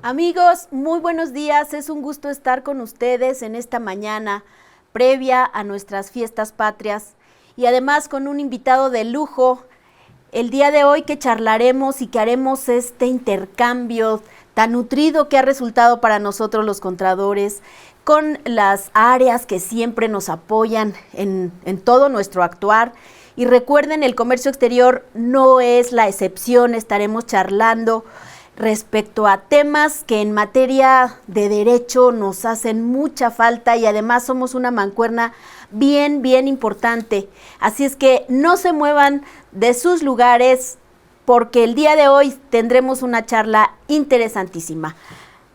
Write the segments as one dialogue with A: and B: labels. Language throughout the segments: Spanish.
A: Amigos, muy buenos días. Es un gusto estar con ustedes en esta mañana previa a nuestras fiestas patrias y además con un invitado de lujo. El día de hoy que charlaremos y que haremos este intercambio tan nutrido que ha resultado para nosotros los contadores con las áreas que siempre nos apoyan en todo nuestro actuar. Y recuerden, el comercio exterior no es la excepción. Estaremos charlando respecto a temas que en materia de derecho nos hacen mucha falta y además somos una mancuerna bien importante. Así es que no se muevan de sus lugares porque el día de hoy tendremos una charla interesantísima.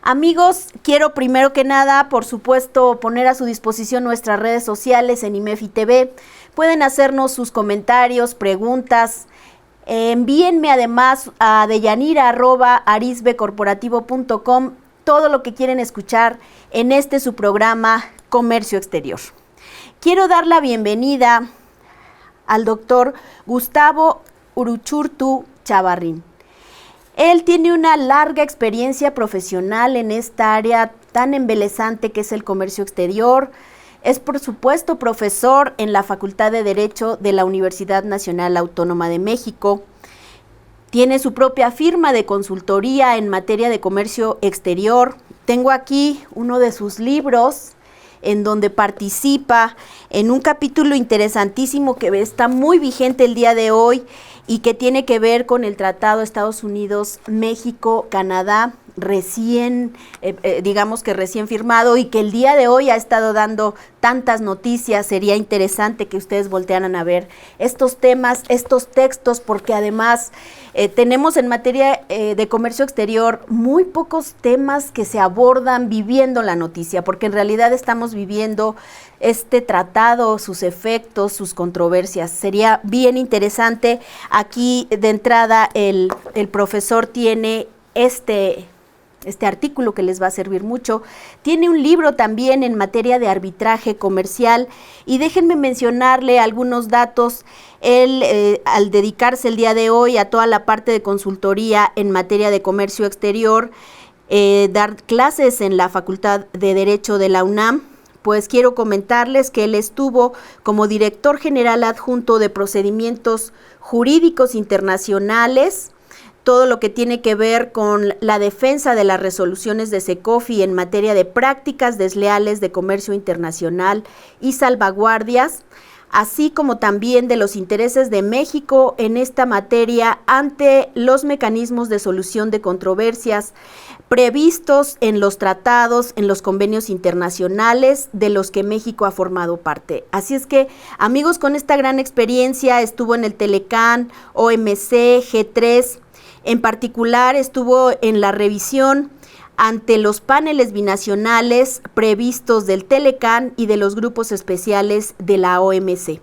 A: Amigos, quiero primero que nada, por supuesto, poner a su disposición nuestras redes sociales en IMEFI TV. Pueden hacernos sus comentarios, preguntas. Envíenme además a deyanira@arisbecorporativo.com todo lo que quieren escuchar en su programa Comercio Exterior. Quiero dar la bienvenida al doctor Gustavo Uruchurtu Chavarrín. Él tiene una larga experiencia profesional en esta área tan embelesante que es el comercio exterior. Es, por supuesto, profesor en la Facultad de Derecho de la Universidad Nacional Autónoma de México. Tiene su propia firma de consultoría en materia de comercio exterior. Tengo aquí uno de sus libros en donde participa en un capítulo interesantísimo que está muy vigente el día de hoy y que tiene que ver con el Tratado Estados Unidos-México-Canadá, recién firmado y que el día de hoy ha estado dando tantas noticias. Sería interesante que ustedes voltearan a ver estos temas, estos textos, porque además tenemos en materia de comercio exterior muy pocos temas que se abordan viviendo la noticia, porque en realidad estamos viviendo este tratado, sus efectos, sus controversias. Sería bien interesante. Aquí de entrada el profesor tiene este artículo que les va a servir mucho. Tiene un libro también en materia de arbitraje comercial y déjenme mencionarle algunos datos. Él, al dedicarse el día de hoy a toda la parte de consultoría en materia de comercio exterior, dar clases en la Facultad de Derecho de la UNAM, pues quiero comentarles que él estuvo como director general adjunto de procedimientos jurídicos internacionales, todo lo que tiene que ver con la defensa de las resoluciones de SECOFI en materia de prácticas desleales de comercio internacional y salvaguardias, así como también de los intereses de México en esta materia ante los mecanismos de solución de controversias previstos en los tratados, en los convenios internacionales de los que México ha formado parte. Así es que, amigos, con esta gran experiencia estuvo en el Telecán, OMC, G3, en particular estuvo en la revisión ante los paneles binacionales previstos del Telecán y de los grupos especiales de la OMC.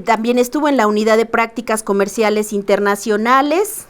A: También estuvo en la Unidad de Prácticas Comerciales Internacionales,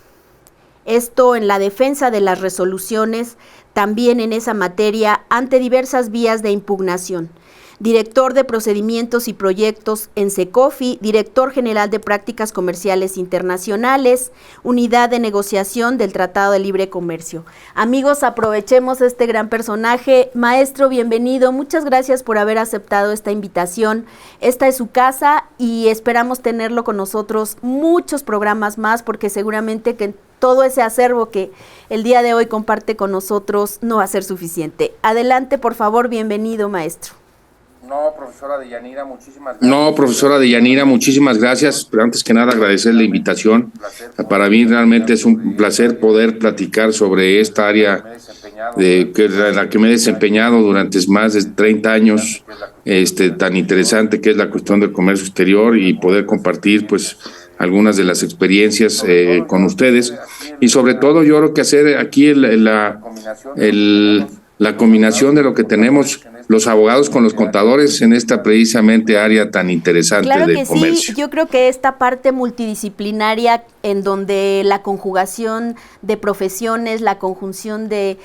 A: esto en la defensa de las resoluciones, también en esa materia, ante diversas vías de impugnación. Director de Procedimientos y Proyectos en SECOFI, Director General de Prácticas Comerciales Internacionales, Unidad de Negociación del Tratado de Libre Comercio. Amigos, aprovechemos este gran personaje. Maestro, bienvenido. Muchas gracias por haber aceptado esta invitación. Esta es su casa y esperamos tenerlo con nosotros muchos programas más, porque seguramente que todo ese acervo que el día de hoy comparte con nosotros no va a ser suficiente. Adelante, por favor, bienvenido, maestro.
B: Profesora Deyanira, muchísimas gracias. Pero antes que nada, agradecer la invitación. Para mí realmente es un placer poder platicar sobre esta área la que me he desempeñado durante más de 30 años, tan interesante que es la cuestión del comercio exterior, y poder compartir pues algunas de las experiencias con ustedes. Y sobre todo yo creo que hacer aquí la combinación de lo que tenemos los abogados con los contadores en esta precisamente área tan interesante del comercio.
A: Sí, yo creo que esta parte multidisciplinaria en donde la conjugación de profesiones, la conjunción de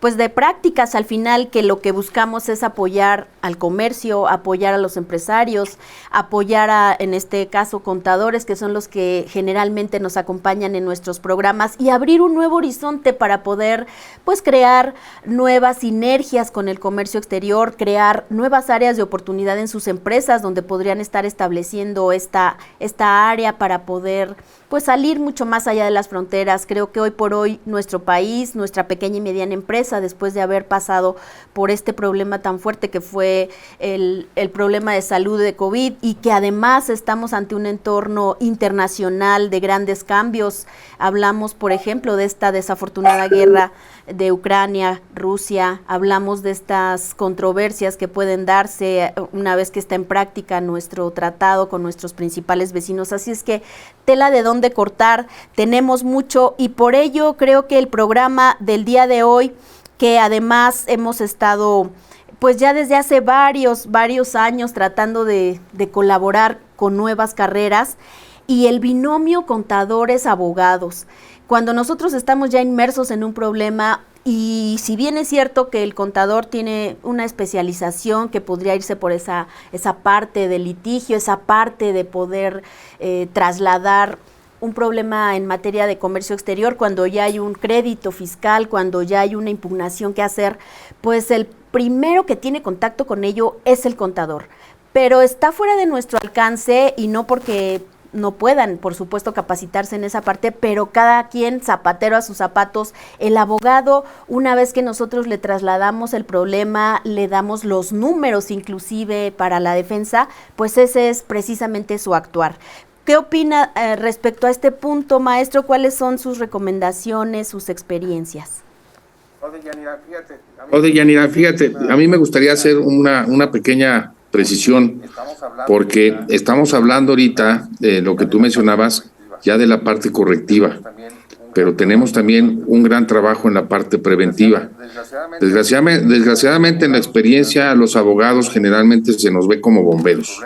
A: pues de prácticas al final, que lo que buscamos es apoyar al comercio, apoyar a los empresarios, apoyar a, en este caso, contadores, que son los que generalmente nos acompañan en nuestros programas, y abrir un nuevo horizonte para poder pues crear nuevas sinergias con el comercio exterior, crear nuevas áreas de oportunidad en sus empresas donde podrían estar estableciendo esta área para poder pues salir mucho más allá de las fronteras. Creo que hoy por hoy nuestro país, nuestra pequeña y mediana empresa, después de haber pasado por este problema tan fuerte que fue el problema de salud de COVID, y que además estamos ante un entorno internacional de grandes cambios. Hablamos, por ejemplo, de esta desafortunada guerra de Ucrania, Rusia, hablamos de estas controversias que pueden darse una vez que está en práctica nuestro tratado con nuestros principales vecinos. Así es que tela de dónde cortar, tenemos mucho, y por ello creo que el programa del día de hoy, que además hemos estado pues ya desde hace varios años tratando de colaborar con nuevas carreras, y el binomio contadores-abogados. Cuando nosotros estamos ya inmersos en un problema, y si bien es cierto que el contador tiene una especialización que podría irse por esa parte del litigio, esa parte de poder trasladar un problema en materia de comercio exterior, cuando ya hay un crédito fiscal, cuando ya hay una impugnación que hacer, pues el primero que tiene contacto con ello es el contador. Pero está fuera de nuestro alcance, y no porque no puedan, por supuesto, capacitarse en esa parte, pero cada quien zapatero a sus zapatos. El abogado, una vez que nosotros le trasladamos el problema, le damos los números inclusive para la defensa, pues ese es precisamente su actuar. ¿Qué opina respecto a este punto, maestro? ¿Cuáles son sus recomendaciones, sus experiencias?
B: Yanira, fíjate, a mí me gustaría hacer una pequeña precisión, porque estamos hablando ahorita de lo que tú mencionabas, ya de la parte correctiva, pero tenemos también un gran trabajo en la parte preventiva. Desgraciadamente en la experiencia, los abogados generalmente se nos ve como bomberos.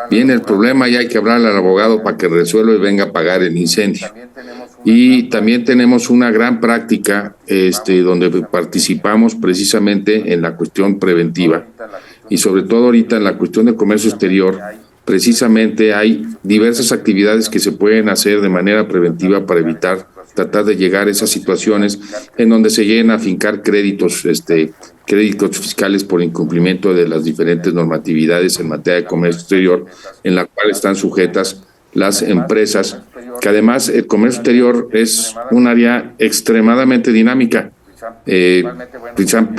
B: Viene el problema y hay que hablarle al abogado para que resuelva y venga a apagar el incendio. Y también tenemos una gran práctica donde participamos precisamente en la cuestión preventiva, y sobre todo ahorita en la cuestión del comercio exterior. Precisamente hay diversas actividades que se pueden hacer de manera preventiva para evitar tratar de llegar a esas situaciones en donde se lleguen a afincar créditos fiscales por incumplimiento de las diferentes normatividades en materia de comercio exterior, en la cual están sujetas las empresas, que además el comercio exterior es un área extremadamente dinámica.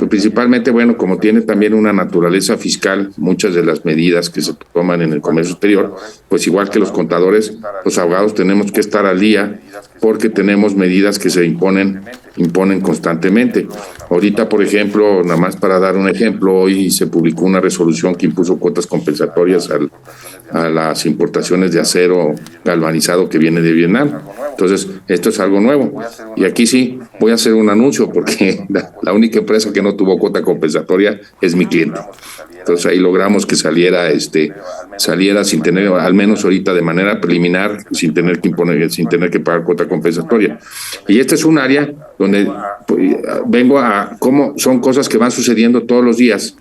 B: Principalmente, bueno, como tiene también una naturaleza fiscal, muchas de las medidas que se toman en el comercio exterior, pues igual que los contadores, los abogados tenemos que estar al día, porque tenemos medidas que se imponen constantemente. Ahorita, por ejemplo, nada más para dar un ejemplo, hoy se publicó una resolución que impuso cuotas compensatorias a las importaciones de acero galvanizado que viene de Vietnam. Entonces, esto es algo nuevo. Y aquí sí voy a hacer un anuncio, porque la única empresa que no tuvo cuota compensatoria es mi cliente. Entonces ahí logramos que saliera sin tener, al menos ahorita de manera preliminar, sin tener que pagar cuota compensatoria. Y este es un área donde vengo a cómo son cosas que van sucediendo todos los días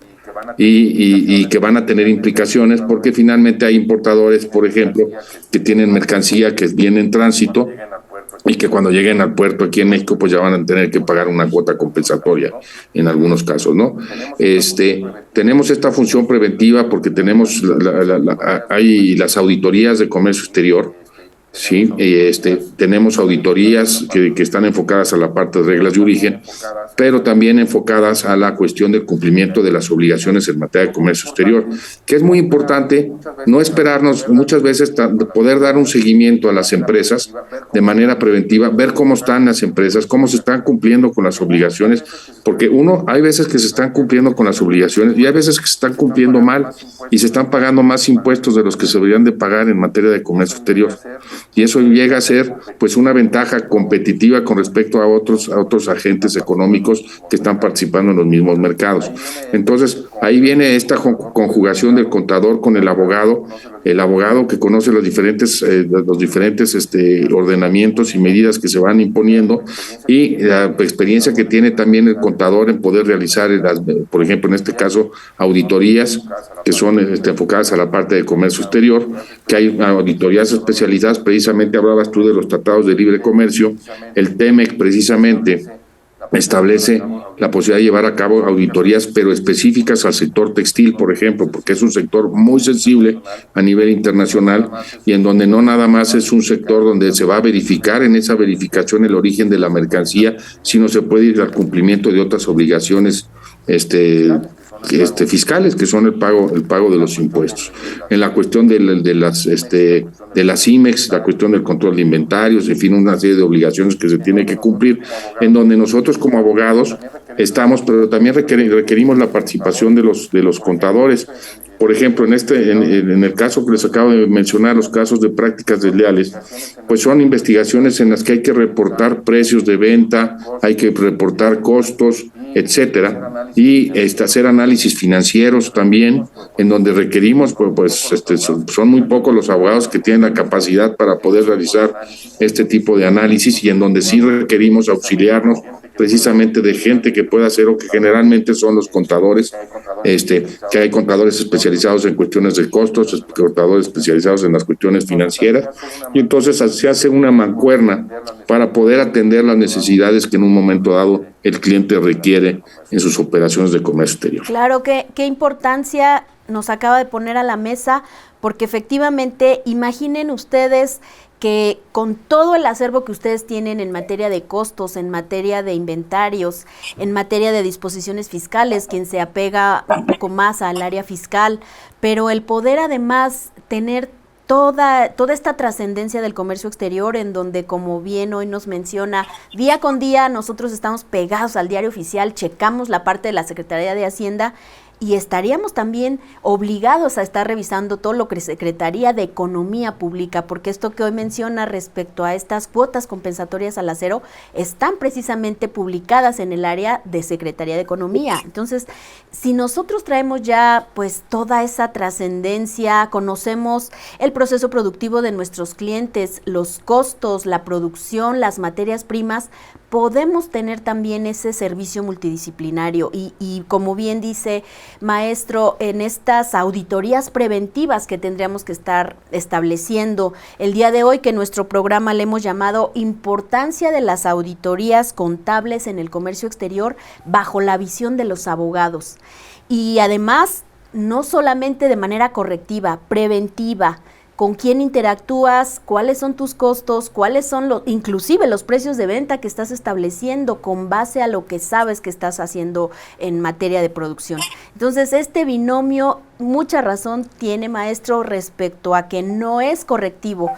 B: y que van a tener implicaciones, porque finalmente hay importadores, por ejemplo, que tienen mercancía que viene en tránsito y que cuando lleguen al puerto aquí en México pues ya van a tener que pagar una cuota compensatoria en algunos casos, ¿no? Tenemos esta función preventiva porque tenemos hay las auditorías de comercio exterior, sí, tenemos auditorías que están enfocadas a la parte de reglas de origen, pero también enfocadas a la cuestión del cumplimiento de las obligaciones en materia de comercio exterior, que es muy importante no esperarnos muchas veces poder dar un seguimiento a las empresas de manera preventiva, ver cómo están las empresas, cómo se están cumpliendo con las obligaciones, porque hay veces que se están cumpliendo con las obligaciones y hay veces que se están cumpliendo mal y se están pagando más impuestos de los que se deberían de pagar en materia de comercio exterior. Y eso llega a ser pues una ventaja competitiva con respecto a otros agentes económicos que están participando en los mismos mercados. Entonces, Ahí viene esta conjugación del contador con el abogado que conoce los diferentes ordenamientos y medidas que se van imponiendo, y la experiencia que tiene también el contador en poder realizar, por ejemplo, en este caso, auditorías que son enfocadas a la parte de comercio exterior, que hay auditorías especializadas. Precisamente hablabas tú de los tratados de libre comercio. El TEMEC precisamente establece la posibilidad de llevar a cabo auditorías, pero específicas al sector textil, por ejemplo, porque es un sector muy sensible a nivel internacional, y en donde no nada más es un sector donde se va a verificar en esa verificación el origen de la mercancía, sino se puede ir al cumplimiento de otras obligaciones fiscales, que son el pago de los impuestos. En la cuestión de las IMEX, la cuestión del control de inventarios, en fin, una serie de obligaciones que se tiene que cumplir, en donde nosotros como abogados estamos, pero también requerimos la participación de los contadores. Por ejemplo, en el caso que les acabo de mencionar, los casos de prácticas desleales, pues son investigaciones en las que hay que reportar precios de venta, hay que reportar costos, etcétera, y hacer análisis financieros también, en donde requerimos, son muy pocos los abogados que tienen la capacidad para poder realizar este tipo de análisis, y en donde sí requerimos auxiliarnos precisamente de gente que pueda hacer, o que generalmente son los contadores, que hay contadores especializados en cuestiones de costos, contadores especializados en las cuestiones financieras, y entonces se hace una mancuerna para poder atender las necesidades que en un momento dado el cliente requiere en sus operaciones de comercio exterior.
A: Claro, qué importancia nos acaba de poner a la mesa, porque efectivamente, imaginen ustedes que con todo el acervo que ustedes tienen en materia de costos, en materia de inventarios, en materia de disposiciones fiscales, quien se apega un poco más al área fiscal, pero el poder además tener toda esta trascendencia del comercio exterior, en donde, como bien hoy nos menciona, día con día nosotros estamos pegados al diario oficial, checamos la parte de la Secretaría de Hacienda, y estaríamos también obligados a estar revisando todo lo que Secretaría de Economía publica, porque esto que hoy menciona respecto a estas cuotas compensatorias al acero están precisamente publicadas en el área de Secretaría de Economía. Entonces, si nosotros traemos ya pues toda esa trascendencia, conocemos el proceso productivo de nuestros clientes, los costos, la producción, las materias primas, podemos tener también ese servicio multidisciplinario y como bien dice maestro, en estas auditorías preventivas que tendríamos que estar estableciendo el día de hoy, que nuestro programa le hemos llamado Importancia de las auditorías contables en el comercio exterior bajo la visión de los abogados. Y además, no solamente de manera correctiva, preventiva, con quién interactúas, cuáles son tus costos, cuáles son inclusive los precios de venta que estás estableciendo con base a lo que sabes que estás haciendo en materia de producción. Entonces, este binomio, mucha razón tiene, maestro, respecto a que no es correctivo,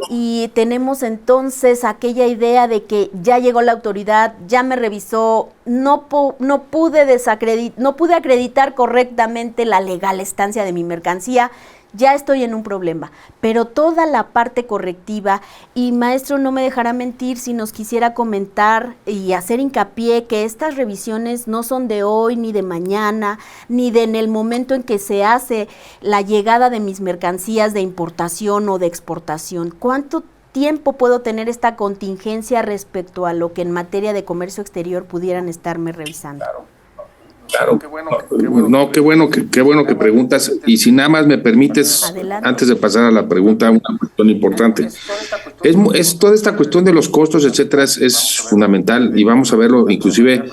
A: y tenemos entonces aquella idea de que ya llegó la autoridad, ya me revisó, no pude acreditar correctamente la legal estancia de mi mercancía, ya estoy en un problema, pero toda la parte correctiva, y maestro no me dejará mentir si nos quisiera comentar y hacer hincapié que estas revisiones no son de hoy, ni de mañana, ni de en el momento en que se hace la llegada de mis mercancías de importación o de exportación. ¿Cuánto tiempo puedo tener esta contingencia respecto a lo que en materia de comercio exterior pudieran estarme revisando?
B: Claro, qué bueno que preguntas. Y si nada más me permites, adelante, antes de pasar a la pregunta, una cuestión importante. Es toda esta cuestión de los costos, etcétera, es fundamental, y vamos a verlo inclusive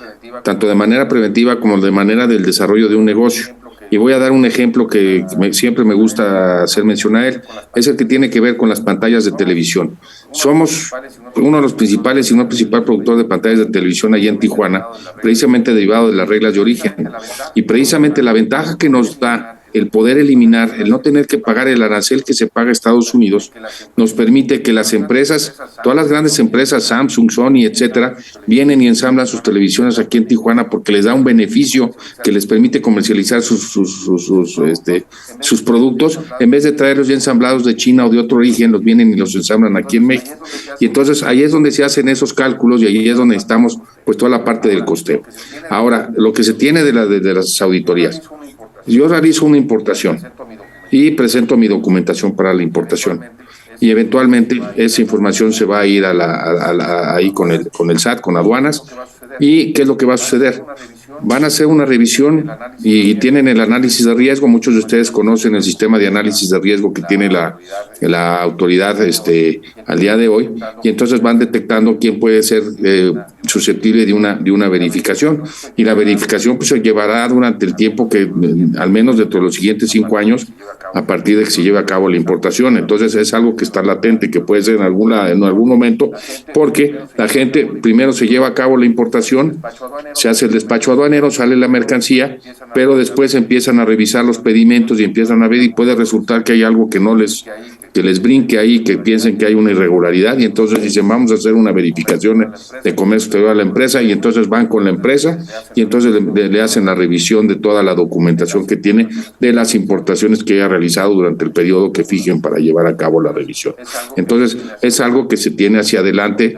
B: tanto de manera preventiva como de manera del desarrollo de un negocio. Y voy a dar un ejemplo que siempre me gusta hacer mención a él, es el que tiene que ver con las pantallas de televisión. Somos uno de los principales, y no principal productor de pantallas de televisión allá en Tijuana, precisamente derivado de las reglas de origen. Y precisamente la ventaja que nos da el poder eliminar, el no tener que pagar el arancel que se paga a Estados Unidos, nos permite que las empresas, todas las grandes empresas, Samsung, Sony, etcétera, vienen y ensamblan sus televisiones aquí en Tijuana porque les da un beneficio que les permite comercializar sus productos, en vez de traerlos ya ensamblados de China o de otro origen, los vienen y los ensamblan aquí en México. Y entonces ahí es donde se hacen esos cálculos, y ahí es donde estamos pues toda la parte del costeo. Ahora, lo que se tiene de las auditorías. Yo realizo una importación y presento mi documentación para la importación. Y eventualmente esa información se va a ir ahí con el SAT, con aduanas. ¿Y qué es lo que va a suceder? Van a hacer una revisión y tienen el análisis de riesgo. Muchos de ustedes conocen el sistema de análisis de riesgo que tiene la autoridad al día de hoy, y entonces van detectando quién puede ser susceptible de una verificación, y la verificación pues se llevará durante el tiempo que al menos dentro de los siguientes 5 años a partir de que se lleve a cabo la importación. Entonces es algo que está latente, que puede ser en algún momento, porque la gente primero se lleva a cabo la importación, se hace el despacho aduanero, sale la mercancía, pero después empiezan a revisar los pedimentos y empiezan a ver, y puede resultar que hay algo que les brinque ahí, que piensen que hay una irregularidad, y entonces dicen vamos a hacer una verificación de comercio exterior a la empresa, y entonces van con la empresa y entonces le hacen la revisión de toda la documentación que tiene de las importaciones que haya realizado durante el periodo que fijen para llevar a cabo la revisión. Entonces es algo que se tiene hacia adelante,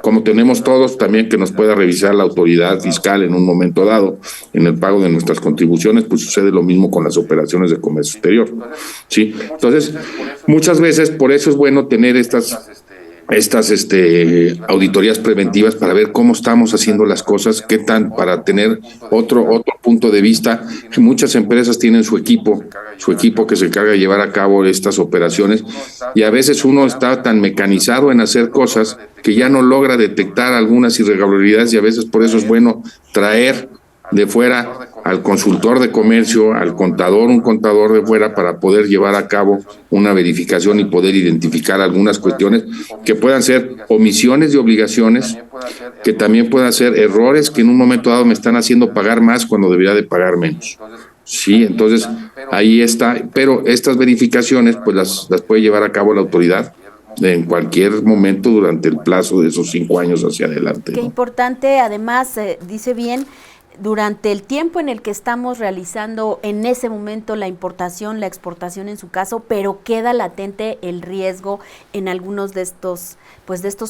B: como tenemos todos también que nos pueda revisar la autoridad fiscal en un momento dado en el pago de nuestras contribuciones, pues sucede lo mismo con las operaciones de comercio exterior, ¿sí? Entonces muchas veces por eso es bueno tener estas auditorías preventivas para ver cómo estamos haciendo las cosas, qué tan, para tener otro punto de vista. Muchas empresas tienen su equipo que se encarga de llevar a cabo estas operaciones, y a veces uno está tan mecanizado en hacer cosas que ya no logra detectar algunas irregularidades, y a veces por eso es bueno traer de fuera al consultor de comercio, al contador, un contador de fuera, para poder llevar a cabo una verificación y poder identificar algunas cuestiones que puedan ser omisiones de obligaciones, que también puedan ser errores que en un momento dado me están haciendo pagar más cuando debería de pagar menos. Sí, entonces ahí está, pero estas verificaciones pues las puede llevar a cabo la autoridad en cualquier momento durante el plazo de esos 5 años hacia adelante,
A: Qué
B: ¿no?
A: importante, además, dice bien, durante el tiempo en el que estamos realizando en ese momento la importación, la exportación en su caso, pero queda latente el riesgo en algunos de estos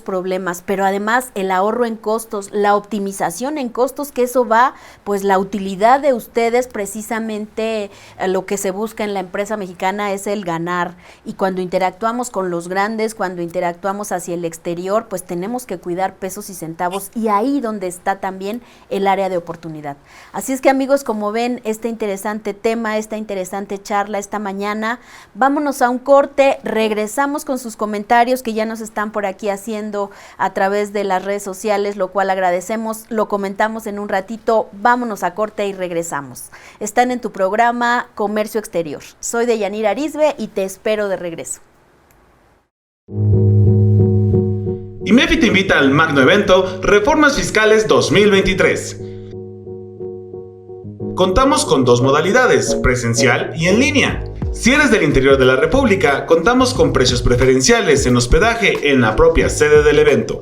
A: problemas, pero además el ahorro en costos, la optimización en costos, que eso va, pues la utilidad de ustedes precisamente, lo que se busca en la empresa mexicana es el ganar, y cuando interactuamos con los grandes, cuando interactuamos hacia el exterior, pues tenemos que cuidar pesos y centavos, y ahí donde está también el área de oportunidad. Así es que, amigos, como ven este interesante tema, esta interesante charla esta mañana, vámonos a un corte, regresamos con sus comentarios que ya nos están por aquí haciendo a través de las redes sociales, lo cual agradecemos, lo comentamos en un ratito. Vámonos a corte y regresamos. Están en tu programa Comercio Exterior. Soy Deyanira Arizbe y te espero de regreso.
C: IMEFI te invita al magno evento Reformas Fiscales 2023. Contamos con 2 modalidades, presencial y en línea. Si eres del interior de la República, contamos con precios preferenciales en hospedaje en la propia sede del evento.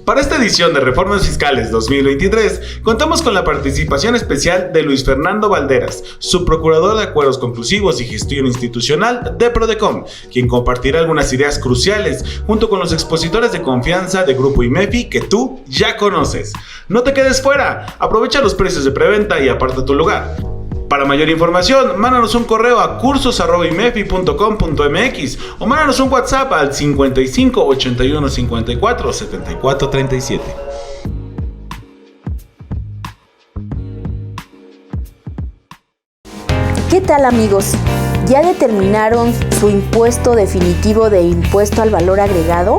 C: Para esta edición de Reformas Fiscales 2023, contamos con la participación especial de Luis Fernando Valderas, subprocurador de Acuerdos Conclusivos y Gestión Institucional de Prodecom, quien compartirá algunas ideas cruciales junto con los expositores de confianza de Grupo IMEFI que tú ya conoces. No te quedes fuera, aprovecha los precios de preventa y aparta tu lugar. Para mayor información, mándanos un correo a cursos@imefi.com.mx o mándanos un WhatsApp al 55 81 54 74 37.
A: ¿Qué tal, amigos? ¿Ya determinaron su impuesto definitivo de impuesto al valor agregado?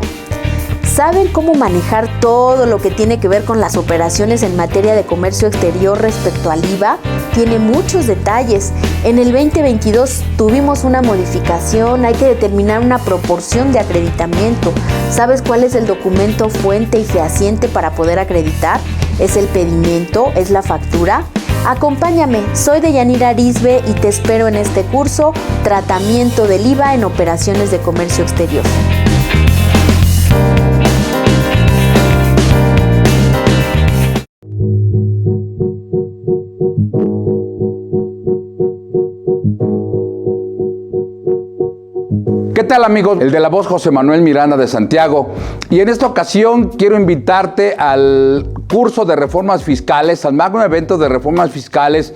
A: ¿Saben cómo manejar todo lo que tiene que ver con las operaciones en materia de comercio exterior respecto al IVA? Tiene muchos detalles. En el 2022 tuvimos una modificación, hay que determinar una proporción de acreditamiento. ¿Sabes cuál es el documento fuente y fehaciente para poder acreditar? ¿Es el pedimento? ¿Es la factura? Acompáñame, soy Deyanira Arizbe y te espero en este curso, Tratamiento del IVA en Operaciones de Comercio Exterior.
D: ¿Qué tal, amigos? El de la voz, José Manuel Miranda de Santiago. Y en esta ocasión quiero invitarte al curso de reformas fiscales, al magno evento de reformas fiscales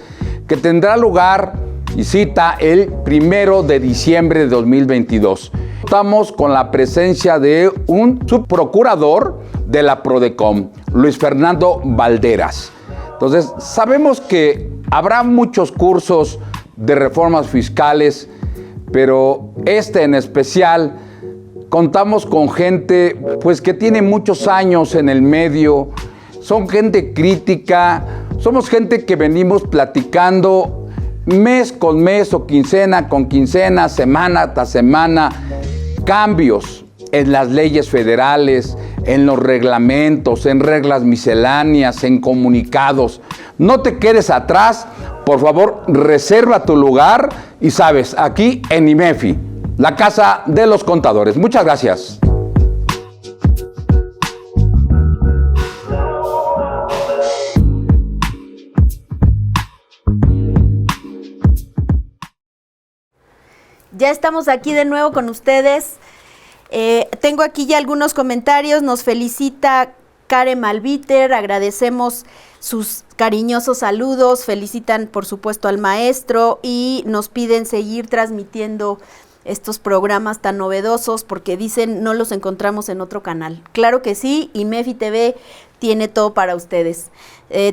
D: que tendrá lugar y cita el 1 de diciembre de 2022. Estamos con la presencia de un subprocurador de la Prodecom, Luis Fernando Valderas. Entonces, sabemos que habrá muchos cursos de reformas fiscales, pero en especial contamos con gente pues que tiene muchos años en el medio, son gente crítica, somos gente que venimos platicando mes con mes o quincena con quincena, semana tras semana, cambios en las leyes federales, en los reglamentos, en reglas misceláneas, en comunicados. No te quedes atrás, por favor, reserva tu lugar y sabes, aquí en IMEFI, la Casa de los Contadores. Muchas gracias.
A: Ya estamos aquí de nuevo con ustedes. Tengo aquí ya algunos comentarios. Nos felicita Karen Malviter, agradecemos sus cariñosos saludos, felicitan por supuesto al maestro y nos piden seguir transmitiendo estos programas tan novedosos porque dicen no los encontramos en otro canal. Claro que sí, IMEFI TV tiene todo para ustedes.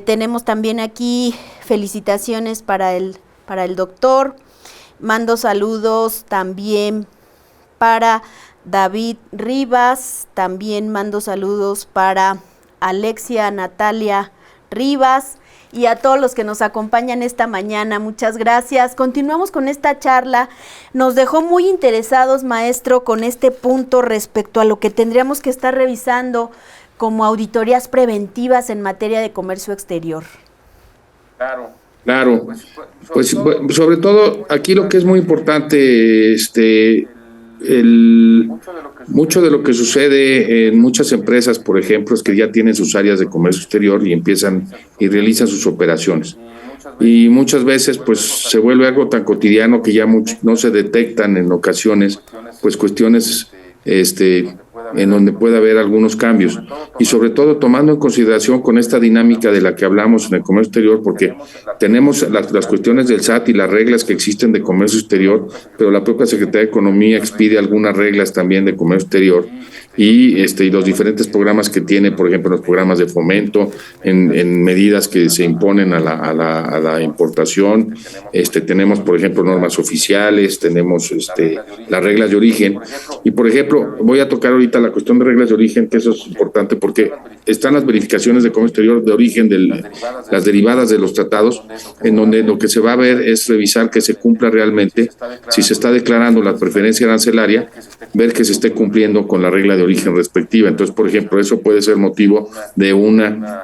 A: Tenemos también aquí felicitaciones para el doctor. Mando saludos también para David Rivas, también mando saludos para Alexia Natalia Rivas y a todos los que nos acompañan esta mañana. Muchas gracias. Continuamos con esta charla. Nos dejó muy interesados, maestro, con este punto respecto a lo que tendríamos que estar revisando como auditorías preventivas en materia de comercio exterior.
B: Claro, pues sobre todo aquí lo que es muy importante, mucho de lo que sucede en muchas empresas, por ejemplo, es que ya tienen sus áreas de comercio exterior y empiezan y realizan sus operaciones. Y muchas veces pues se vuelve algo tan cotidiano que ya no se detectan en ocasiones pues cuestiones en donde puede haber algunos cambios y sobre todo tomando en consideración con esta dinámica de la que hablamos en el comercio exterior, porque tenemos las cuestiones del SAT y las reglas que existen de comercio exterior, pero la propia Secretaría de Economía expide algunas reglas también de comercio exterior y los diferentes programas que tiene, por ejemplo, los programas de fomento en medidas que se imponen a la importación. Tenemos, por ejemplo, normas oficiales, tenemos las reglas de origen y, por ejemplo, voy a tocar ahorita la cuestión de reglas de origen, que eso es importante porque están las verificaciones de comercio exterior de origen de las derivadas de los tratados, en donde lo que se va a ver es revisar que se cumpla realmente, si se está declarando la preferencia arancelaria, ver que se esté cumpliendo con la regla de origen respectiva. Entonces, por ejemplo, eso puede ser motivo de una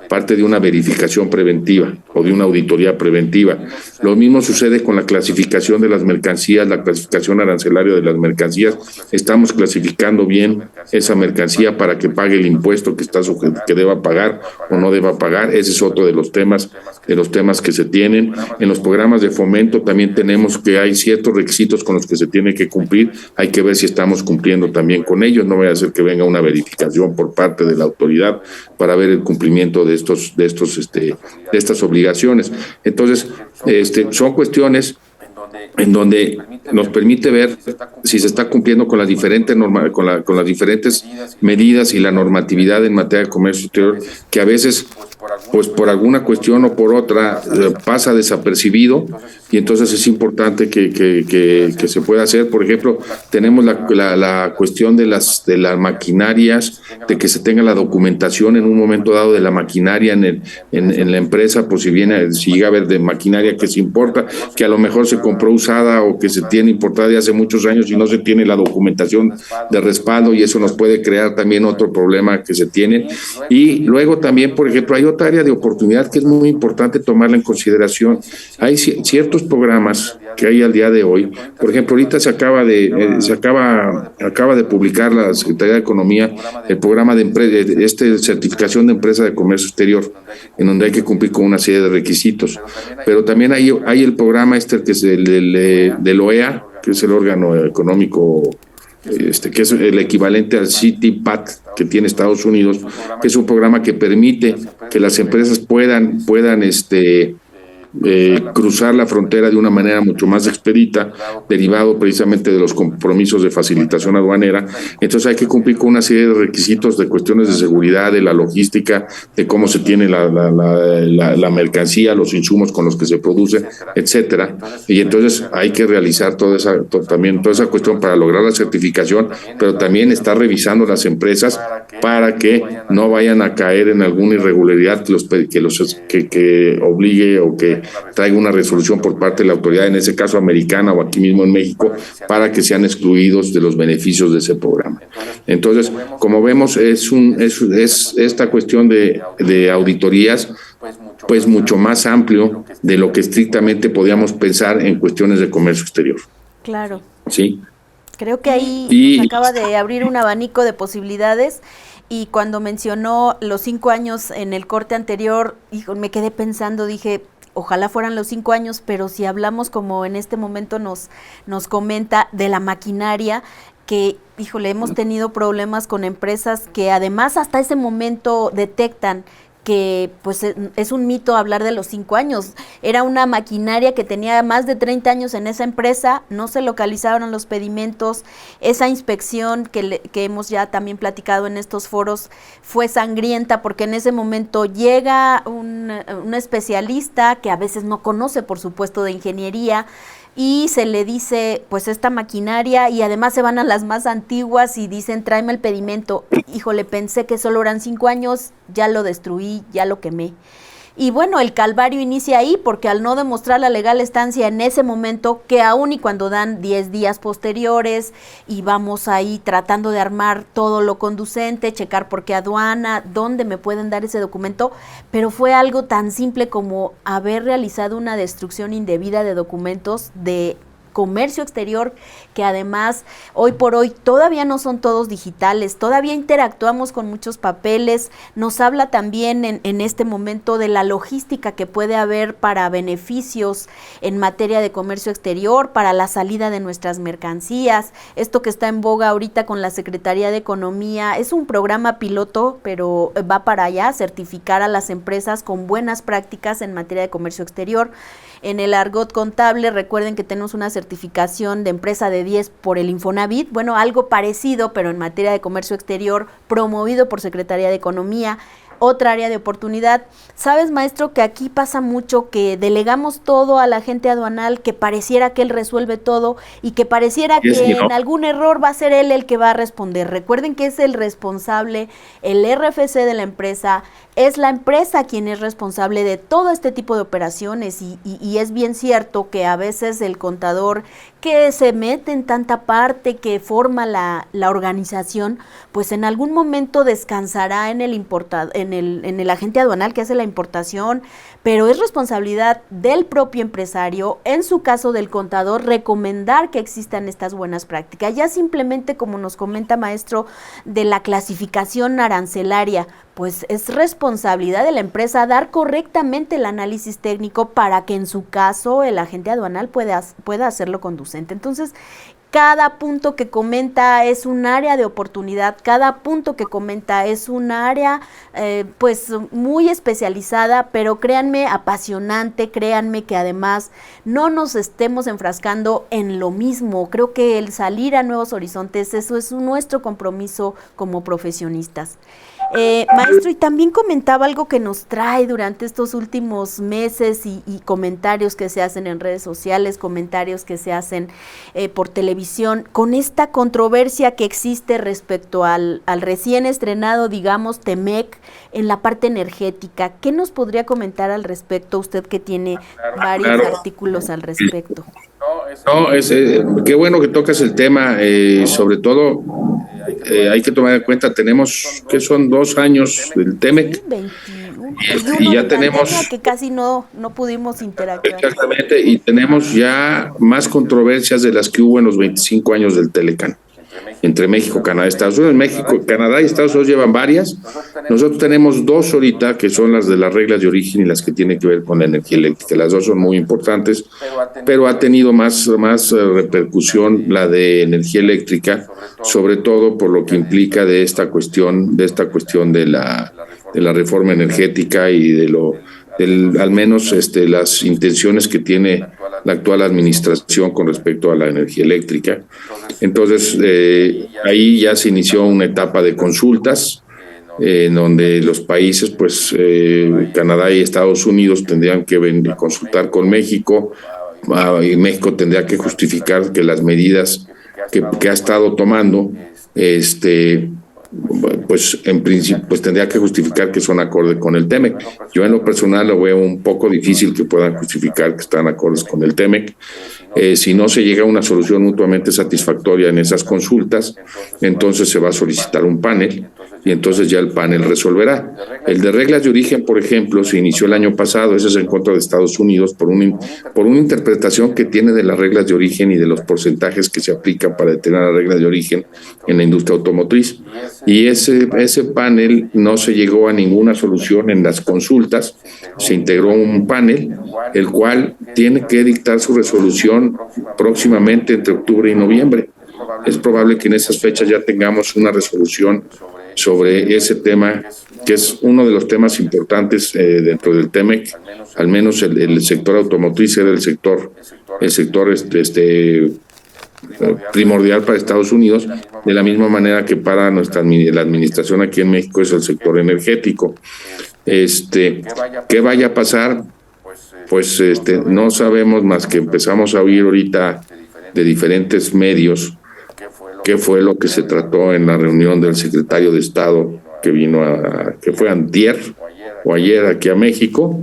B: parte de una verificación preventiva o de una auditoría preventiva. Lo mismo sucede con la clasificación de las mercancías, la clasificación arancelaria de las mercancías. Estamos clasificando bien esa mercancía para que pague el impuesto que deba pagar o no deba pagar. Ese es otro de los temas que se tienen. En los programas de fomento también tenemos que hay ciertos requisitos con los que se tiene que cumplir. Hay que ver si estamos cumpliendo también con ellos. No vaya a ser que venga una verificación por parte de la autoridad para ver el cumplimiento de estas obligaciones. Entonces, son cuestiones en donde nos permite ver si se está cumpliendo con las diferentes con las diferentes medidas y la normatividad en materia de comercio exterior, que a veces pues por alguna cuestión o por otra pasa desapercibido, y entonces es importante que se pueda hacer. Por ejemplo, tenemos la cuestión de las maquinarias, de que se tenga la documentación en un momento dado de la maquinaria en la empresa, pues si llega a haber de maquinaria que se importa, que a lo mejor se compró usada o que se tiene importada de hace muchos años y no se tiene la documentación de respaldo, y eso nos puede crear también otro problema que se tiene. Y luego también, por ejemplo, hay otra área de oportunidad que es muy importante tomarla en consideración. Hay ciertos programas que hay al día de hoy. Por ejemplo, ahorita acaba de publicar la Secretaría de Economía el programa de certificación de empresa de comercio exterior, en donde hay que cumplir con una serie de requisitos. Pero también hay el programa que es del OEA, que es el órgano económico, que es el equivalente al CITIPAT que tiene Estados Unidos, que es un programa que permite que las empresas puedan cruzar la frontera de una manera mucho más expedita, derivado precisamente de los compromisos de facilitación aduanera. Entonces hay que cumplir con una serie de requisitos de cuestiones de seguridad, de la logística, de cómo se tiene la mercancía, los insumos con los que se produce, etcétera. Y entonces hay que realizar toda esa cuestión para lograr la certificación, pero también está revisando las empresas para que no vayan a caer en alguna irregularidad que obligue o que traiga una resolución por parte de la autoridad, en ese caso americana o aquí mismo en México, para que sean excluidos de los beneficios de ese programa. Entonces, como vemos, es esta cuestión de auditorías pues mucho más amplio de lo que estrictamente podíamos pensar en cuestiones de comercio exterior.
A: Claro.
B: Sí.
A: Creo que ahí nos acaba de abrir un abanico de posibilidades. Y cuando mencionó los 5 años en el corte anterior, me quedé pensando, dije, ojalá fueran los 5 años, pero si hablamos como en este momento nos comenta de la maquinaria, que, hemos tenido problemas con empresas que además hasta ese momento detectan que pues es un mito hablar de los 5 años. Era una maquinaria que tenía más de 30 años en esa empresa, no se localizaron los pedimentos, esa inspección que hemos ya también platicado en estos foros fue sangrienta porque en ese momento llega un especialista que a veces no conoce, por supuesto, de ingeniería, y se le dice, pues esta maquinaria, y además se van a las más antiguas y dicen, tráeme el pedimento. Híjole, pensé que solo eran 5 años, ya lo destruí, ya lo quemé. Y bueno, el calvario inicia ahí, porque al no demostrar la legal estancia en ese momento, que aún y cuando dan 10 días posteriores, y vamos ahí tratando de armar todo lo conducente, checar por qué aduana, dónde me pueden dar ese documento, pero fue algo tan simple como haber realizado una destrucción indebida de documentos de comercio exterior, que además hoy por hoy todavía no son todos digitales, todavía interactuamos con muchos papeles. Nos habla también en este momento de la logística que puede haber para beneficios en materia de comercio exterior, para la salida de nuestras mercancías. Esto que está en boga ahorita con la Secretaría de Economía es un programa piloto, pero va para allá, certificar a las empresas con buenas prácticas en materia de comercio exterior. En el argot contable, recuerden que tenemos una certificación de empresa de 10 por el Infonavit, bueno, algo parecido, pero en materia de comercio exterior, promovido por Secretaría de Economía, otra área de oportunidad. ¿Sabes, maestro, que aquí pasa mucho que delegamos todo a la agente aduanal, que pareciera que él resuelve todo y que pareciera que en algún error va a ser él el que va a responder? Recuerden que es el responsable, el RFC de la empresa, es la empresa quien es responsable de todo este tipo de operaciones y es bien cierto que a veces el contador que se mete en tanta parte que forma la organización, pues en algún momento descansará en el agente aduanal que hace la importación, pero es responsabilidad del propio empresario, en su caso del contador, recomendar que existan estas buenas prácticas. Ya simplemente, como nos comenta, maestro, de la clasificación arancelaria, pues es responsabilidad de la empresa dar correctamente el análisis técnico para que en su caso el agente aduanal pueda hacerlo conducente. Entonces, cada punto que comenta es un área de oportunidad, cada punto que comenta es un área pues muy especializada, pero créanme, apasionante, créanme que además no nos estemos enfrascando en lo mismo. Creo que el salir a nuevos horizontes, eso es nuestro compromiso como profesionistas. Maestro, y también comentaba algo que nos trae durante estos últimos meses y comentarios que se hacen en redes sociales, comentarios que se hacen por televisión, con esta controversia que existe respecto al recién estrenado, digamos, TEMEC en la parte energética. ¿Qué nos podría comentar al respecto, usted que tiene varios artículos al respecto?
B: Qué bueno que tocas el tema, sobre todo hay que tomar en cuenta, tenemos que son 2 años del TEMEC,
A: 21,
B: y ya tenemos
A: que casi no pudimos interactuar.
B: Exactamente, y tenemos ya más controversias de las que hubo en los 25 años del Telecán, entre México, Canadá y Estados Unidos. México, Canadá y Estados Unidos llevan varias. Nosotros tenemos 2 ahorita, que son las de las reglas de origen y las que tienen que ver con la energía eléctrica. Las 2 son muy importantes, pero ha tenido más repercusión la de energía eléctrica, sobre todo por lo que implica de esta cuestión de la reforma energética y de al menos las intenciones que tiene la actual administración con respecto a la energía eléctrica. Entonces, ahí ya se inició una etapa de consultas, en donde los países, pues Canadá y Estados Unidos tendrían que consultar con México, y México tendría que justificar que las medidas que ha estado tomando, pues en principio pues tendría que justificar que son acordes con el TEMEC. Yo en lo personal lo veo un poco difícil que puedan justificar que están acordes con el TEMEC. Si no se llega a una solución mutuamente satisfactoria en esas consultas, entonces se va a solicitar un panel y entonces ya el panel resolverá. El de reglas de origen, por ejemplo, se inició el año pasado, ese es en contra de Estados Unidos por una interpretación que tiene de las reglas de origen y de los porcentajes que se aplican para determinar las reglas de origen en la industria automotriz. Y ese panel no se llegó a ninguna solución en las consultas, se integró un panel, el cual tiene que dictar su resolución próximamente entre octubre y noviembre. Es probable que en esas fechas ya tengamos una resolución sobre ese tema, que es uno de los temas importantes dentro del TEMEC. Al menos el sector automotriz era el sector primordial para Estados Unidos, de la misma manera que para la administración aquí en México es el sector energético. ¿Qué vaya a pasar? Pues no sabemos, más que empezamos a oír ahorita de diferentes medios qué fue lo que se trató en la reunión del secretario de Estado que que fue antier o ayer aquí a México,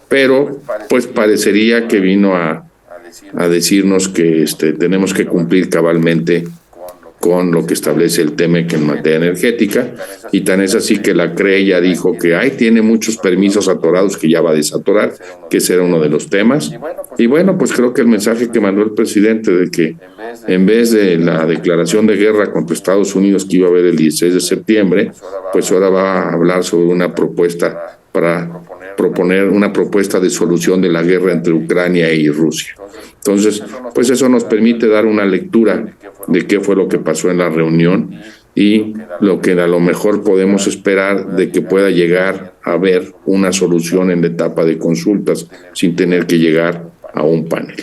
B: pero pues parecería que vino a decirnos que tenemos que cumplir cabalmente con lo que establece el TEMEC en materia energética, y tan es así que la CRE ya dijo que tiene muchos permisos atorados que ya va a desatorar, que ese era uno de los temas. Y bueno, pues creo que el mensaje que mandó el presidente de que en vez de la declaración de guerra contra Estados Unidos que iba a haber el 16 de septiembre, pues ahora va a hablar sobre una propuesta para proponer una propuesta de solución de la guerra entre Ucrania y Rusia. Entonces, pues eso nos permite dar una lectura de qué fue lo que pasó en la reunión y lo que a lo mejor podemos esperar de que pueda llegar a haber una solución en la etapa de consultas sin tener que llegar a un panel.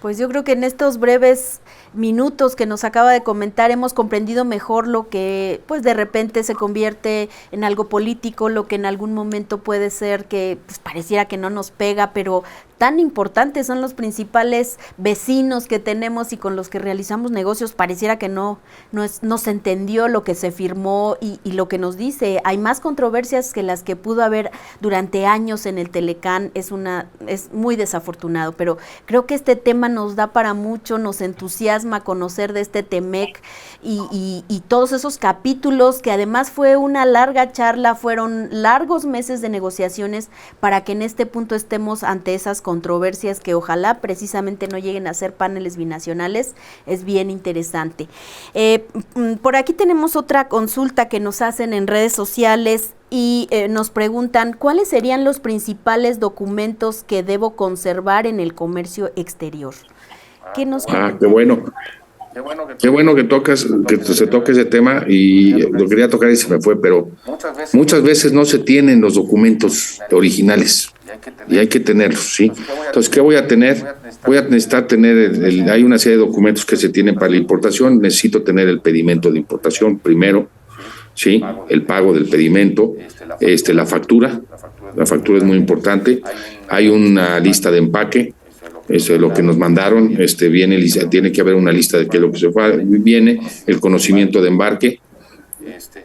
A: Pues yo creo que en estos breves minutos que nos acaba de comentar hemos comprendido mejor lo que pues de repente se convierte en algo político, lo que en algún momento puede ser que pues pareciera que no nos pega, pero tan importantes son los principales vecinos que tenemos y con los que realizamos negocios. Pareciera que no se entendió lo que se firmó y lo que nos dice. Hay más controversias que las que pudo haber durante años en el Telecán. Es muy desafortunado, pero creo que este tema nos da para mucho, nos entusiasma conocer de este TEMEC y todos esos capítulos, que además fue una larga charla, fueron largos meses de negociaciones para que en este punto estemos ante esas controversias que ojalá precisamente no lleguen a ser paneles binacionales. Es bien interesante. Por aquí tenemos otra consulta que nos hacen en redes sociales y nos preguntan ¿cuáles serían los principales documentos que debo conservar en el comercio exterior? ¿Qué nos comentan?
B: Qué bueno. Qué bueno que se toque ese tema, y lo quería tocar y se me fue, pero muchas veces no se tienen los documentos originales y hay que tenerlos, ¿sí? Entonces, ¿qué voy a tener? Voy a necesitar tener, hay una serie de documentos que se tienen para la importación. Necesito tener el pedimento de importación primero, ¿sí? El pago del pedimento, la factura es muy importante. Hay una lista de empaque. Eso es lo que nos mandaron, tiene que haber una lista de qué es lo que se viene, el conocimiento de embarque,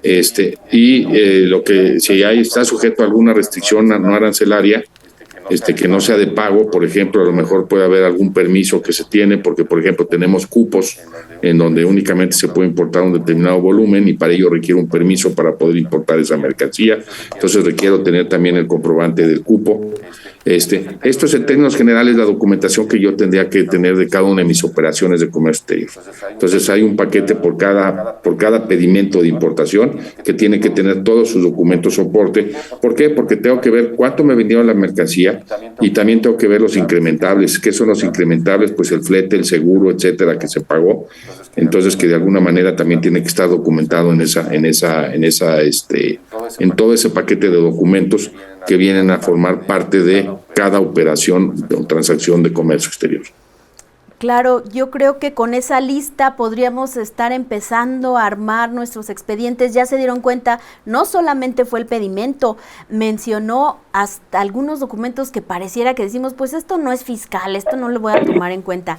B: lo que si está sujeto a alguna restricción no arancelaria, que no sea de pago. Por ejemplo, a lo mejor puede haber algún permiso que se tiene, porque por ejemplo tenemos cupos en donde únicamente se puede importar un determinado volumen y para ello requiere un permiso para poder importar esa mercancía. Entonces requiero tener también el comprobante del cupo. Esto es en términos generales la documentación que yo tendría que tener de cada una de mis operaciones de comercio exterior. Entonces hay un paquete por cada pedimento de importación que tiene que tener todos sus documentos soporte. ¿Por qué? Porque tengo que ver cuánto me vendieron la mercancía y también tengo que ver los incrementables. ¿Qué son los incrementables? Pues el flete, el seguro, etcétera, que se pagó. Entonces que de alguna manera también tiene que estar documentado en todo ese paquete de documentos. que vienen a formar parte de cada operación o transacción de comercio exterior.
A: Claro, yo creo que con esa lista podríamos estar empezando a armar nuestros expedientes. Ya se dieron cuenta, no solamente fue el pedimento, mencionó hasta algunos documentos que pareciera que decimos, pues esto no es fiscal, esto no lo voy a tomar en cuenta.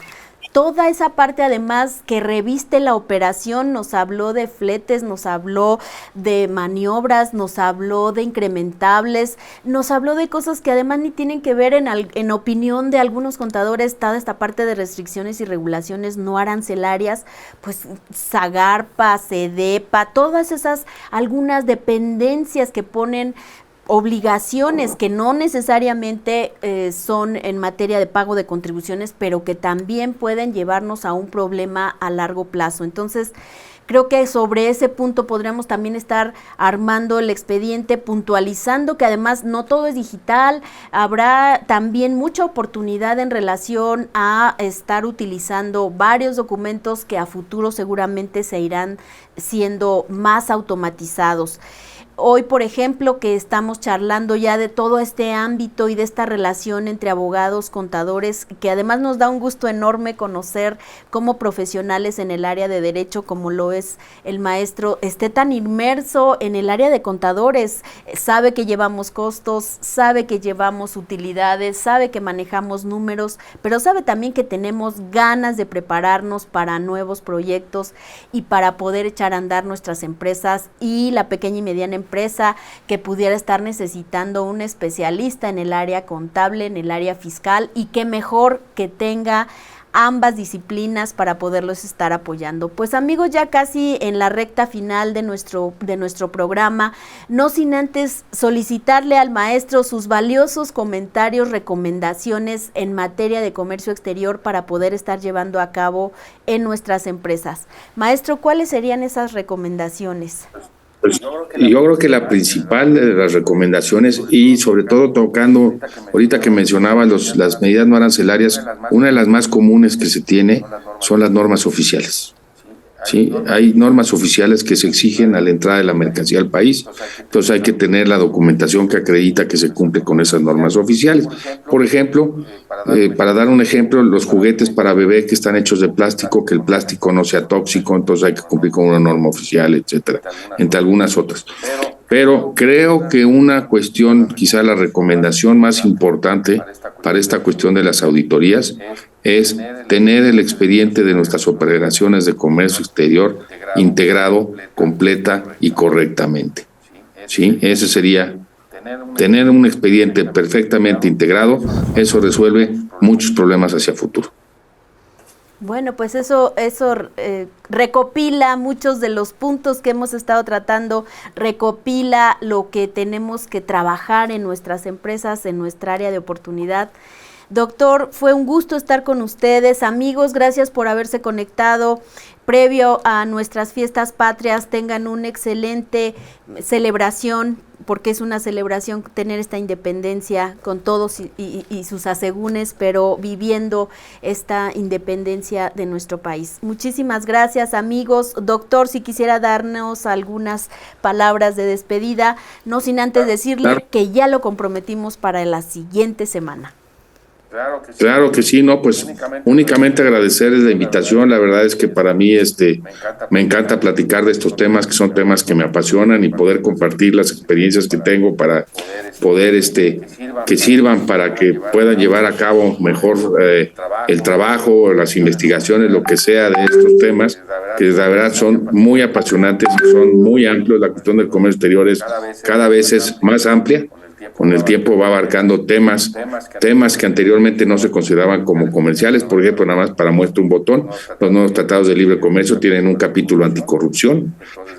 A: Toda esa parte además que reviste la operación, nos habló de fletes, nos habló de maniobras, nos habló de incrementables, nos habló de cosas que además ni tienen que ver en opinión de algunos contadores, toda esta parte de restricciones y regulaciones no arancelarias, pues Zagarpa, Cedepa, todas esas algunas dependencias que ponen obligaciones que no necesariamente son en materia de pago de contribuciones, pero que también pueden llevarnos a un problema a largo plazo. Entonces, creo que sobre ese punto podríamos también estar armando el expediente, puntualizando que además no todo es digital, habrá también mucha oportunidad en relación a estar utilizando varios documentos que a futuro seguramente se irán siendo más automatizados. Hoy, por ejemplo, que estamos charlando ya de todo este ámbito y de esta relación entre abogados, contadores, que además nos da un gusto enorme conocer cómo profesionales en el área de derecho, como lo es el maestro, esté tan inmerso en el área de contadores, sabe que llevamos costos, sabe que llevamos utilidades, sabe que manejamos números, pero sabe también que tenemos ganas de prepararnos para nuevos proyectos y para poder echar a andar nuestras empresas y la pequeña y mediana empresa que pudiera estar necesitando un especialista en el área contable, en el área fiscal, y qué mejor que tenga ambas disciplinas para poderlos estar apoyando. Pues amigos, ya casi en la recta final de nuestro programa, no sin antes solicitarle al maestro sus valiosos comentarios, recomendaciones en materia de comercio exterior para poder estar llevando a cabo en nuestras empresas. Maestro, ¿cuáles serían esas recomendaciones?
B: Pues, yo creo que la principal de las recomendaciones, y sobre todo tocando, ahorita que mencionaba las medidas no arancelarias, una de las más comunes que se tiene son las normas oficiales. Sí, hay normas oficiales que se exigen a la entrada de la mercancía al país, entonces hay que tener la documentación que acredita que se cumple con esas normas oficiales. Por ejemplo, para dar un ejemplo, los juguetes para bebé que están hechos de plástico, que el plástico no sea tóxico, entonces hay que cumplir con una norma oficial, etcétera, entre algunas otras. Pero creo que una cuestión, quizá la recomendación más importante para esta cuestión de las auditorías es tener el expediente de nuestras operaciones de comercio exterior integrado, completa y correctamente. ¿Sí? Ese sería tener un expediente perfectamente integrado, eso resuelve muchos problemas hacia futuro.
A: Bueno, pues eso recopila muchos de los puntos que hemos estado tratando, recopila lo que tenemos que trabajar en nuestras empresas, en nuestra área de oportunidad. Doctor, fue un gusto estar con ustedes. Amigos, gracias por haberse conectado. Previo a nuestras fiestas patrias, tengan una excelente celebración, porque es una celebración tener esta independencia con todos y sus asegúnes, pero viviendo esta independencia de nuestro país. Muchísimas gracias, amigos. Doctor, si quisiera darnos algunas palabras de despedida, no sin antes decirle que ya lo comprometimos para la siguiente semana.
B: Claro que sí, no, pues únicamente agradecerles la invitación. La verdad es que para mí me encanta platicar de estos temas, que son temas que me apasionan, y poder compartir las experiencias que tengo para poder que sirvan para que puedan llevar a cabo mejor el trabajo, las investigaciones, lo que sea de estos temas, que la verdad son muy apasionantes, son muy amplios. La cuestión del comercio exterior cada vez es más amplia. Con el tiempo va abarcando temas que anteriormente no se consideraban como comerciales. Por ejemplo, nada más para muestra un botón, los nuevos tratados de libre comercio tienen un capítulo anticorrupción.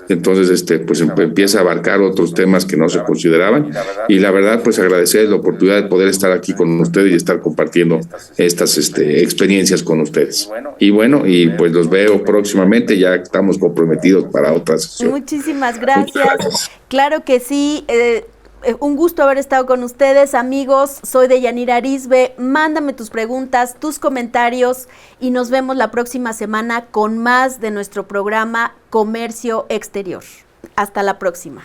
B: Entonces, pues empieza a abarcar otros temas que no se consideraban. Y la verdad, pues agradecer la oportunidad de poder estar aquí con ustedes y estar compartiendo estas experiencias con ustedes. Y bueno, y pues los veo próximamente, ya estamos comprometidos para otra sesión.
A: Muchísimas gracias. Claro que sí. Un gusto haber estado con ustedes, amigos. Soy Deyanira Arisbe. Mándame tus preguntas, tus comentarios, y nos vemos la próxima semana con más de nuestro programa Comercio Exterior. Hasta la próxima.